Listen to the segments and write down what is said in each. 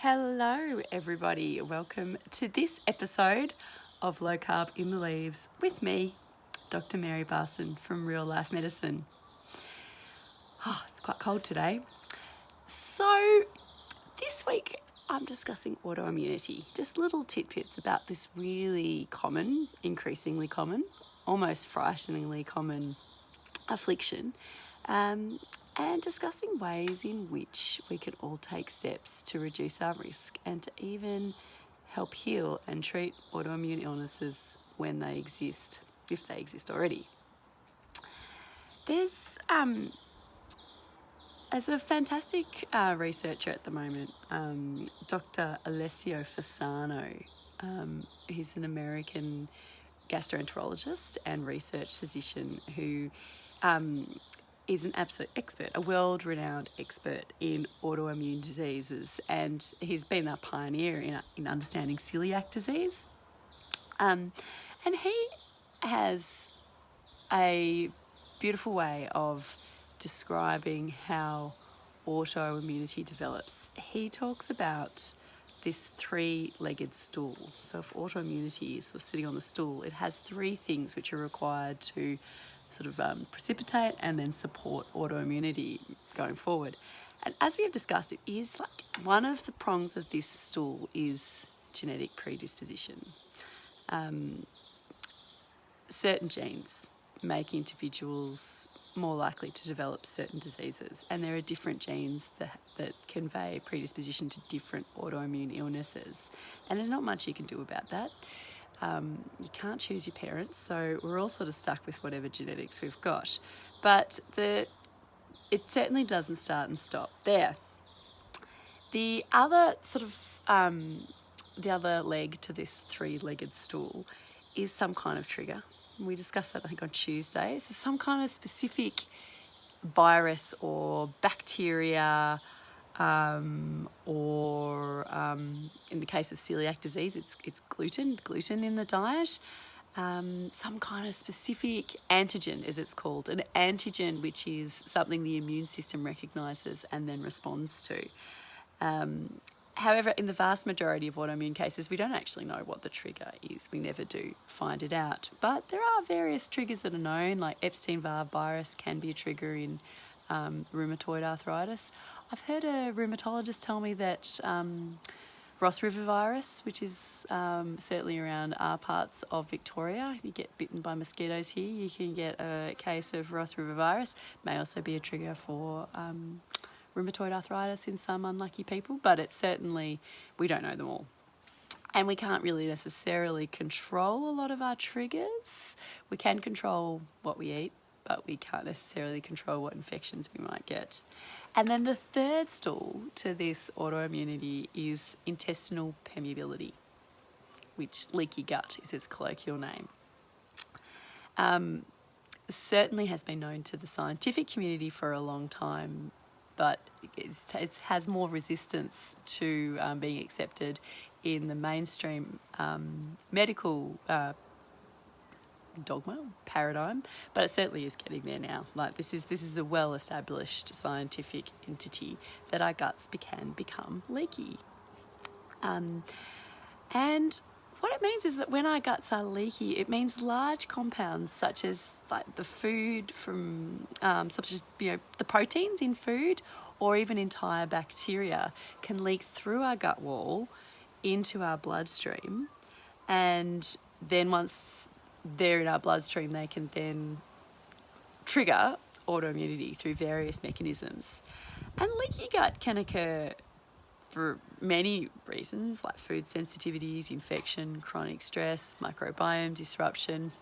Hello everybody, welcome to this episode of Low Carb in the Leaves with me, Dr. Mary Barson from Real Life Medicine. It's quite cold today. So this week I'm discussing autoimmunity, just little tidbits about this really common, increasingly common, almost frighteningly common affliction. And discussing ways in which we can all take steps to reduce our risk and to even help heal and treat autoimmune illnesses when they exist, if they exist already. There's as a fantastic researcher at the moment, Dr. Alessio Fasano. He's an American gastroenterologist and research physician who is an absolute expert, a world-renowned expert in autoimmune diseases, and he's been a pioneer in understanding celiac disease. And he has a beautiful way of describing how autoimmunity develops. He talks about this three-legged stool. So if autoimmunity is sort of sitting on the stool, it has three things which are required to sort of precipitate and then support autoimmunity going forward. And as we have discussed, it is like one of the prongs of this stool is genetic predisposition. Certain genes make individuals more likely to develop certain diseases, and there are different genes that convey predisposition to different autoimmune illnesses, and there's not much you can do about that. You can't choose your parents, so we're all sort of stuck with whatever genetics we've got. But it certainly doesn't start and stop there. The other sort of the other leg to this three-legged stool is some kind of trigger. We discussed that, I think, on Tuesday. So some kind of specific virus or bacteria, or in the case of celiac disease, it's gluten in the diet. Some kind of specific antigen, as it's called, an antigen which is something the immune system recognises and then responds to. However, in the vast majority of autoimmune cases, we don't actually know what the trigger is. We never do find it out. But there are various triggers that are known, like Epstein-Barr virus can be a trigger in rheumatoid arthritis. I've heard a rheumatologist tell me that Ross River virus, which is certainly around our parts of Victoria, if you get bitten by mosquitoes here, you can get a case of Ross River virus. May also be a trigger for rheumatoid arthritis in some unlucky people, but it's certainly, we don't know them all. And we can't really necessarily control a lot of our triggers. We can control what we eat, but we can't necessarily control what infections we might get. And then the third stool to this autoimmunity is intestinal permeability, which leaky gut is its colloquial name. Certainly has been known to the scientific community for a long time, but it has more resistance to being accepted in the mainstream medical dogma, paradigm, but it certainly is getting there now. Like this is a well-established scientific entity that our guts can become leaky. And what it means is that when our guts are leaky, it means large compounds such as like the food from, such as the proteins in food, or even entire bacteria can leak through our gut wall into our bloodstream, and then once they're in our bloodstream, they can then trigger autoimmunity through various mechanisms. And leaky gut can occur for many reasons, like food sensitivities, infection, chronic stress, microbiome disruption.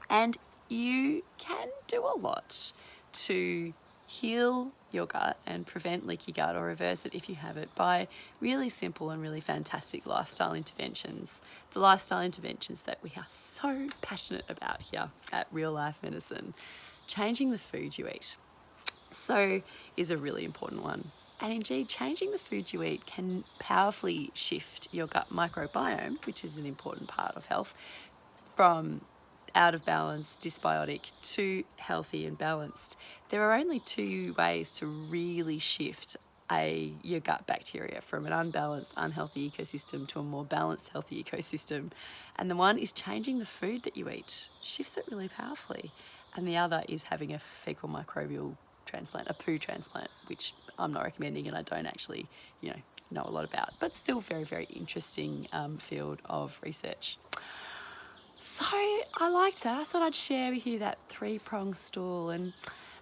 And you can do a lot to heal your gut and prevent leaky gut or reverse it if you have it by really simple and really fantastic lifestyle interventions. The lifestyle interventions that we are so passionate about here at Real Life Medicine. Changing the food you eat is a really important one. And indeed, changing the food you eat can powerfully shift your gut microbiome, which is an important part of health, from out of balance, dysbiotic, to healthy and balanced. There are only two ways to really shift your gut bacteria from an unbalanced, unhealthy ecosystem to a more balanced, healthy ecosystem. And the one is changing the food that you eat, shifts it really powerfully. And the other is having a fecal microbial transplant, a poo transplant, which I'm not recommending and I don't actually, know a lot about, but still very, very interesting field of research. So I liked that. I thought I'd share with you that 3-pronged stool. And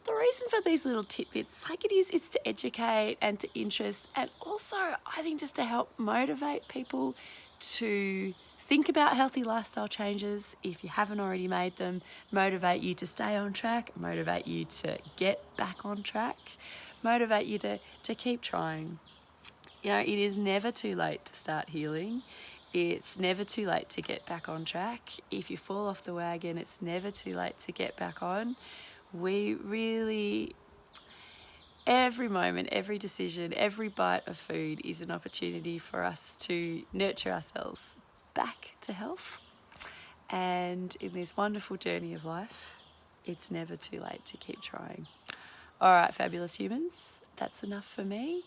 the reason for these little tidbits, it's to educate and to interest, and also I think just to help motivate people to think about healthy lifestyle changes if you haven't already made them, motivate you to stay on track, motivate you to get back on track, motivate you to keep trying. It is never too late to start healing. It's never too late to get back on track. If you fall off the wagon, it's never too late to get back on. We really, every moment, every decision, every bite of food is an opportunity for us to nurture ourselves back to health. And in this wonderful journey of life, it's never too late to keep trying. All right, fabulous humans, that's enough for me.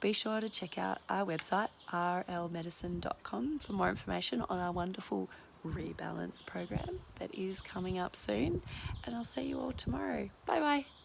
Be sure to check out our website, rlmedicine.com, for more information on our wonderful rebalance program that is coming up soon. And I'll see you all tomorrow. Bye-bye.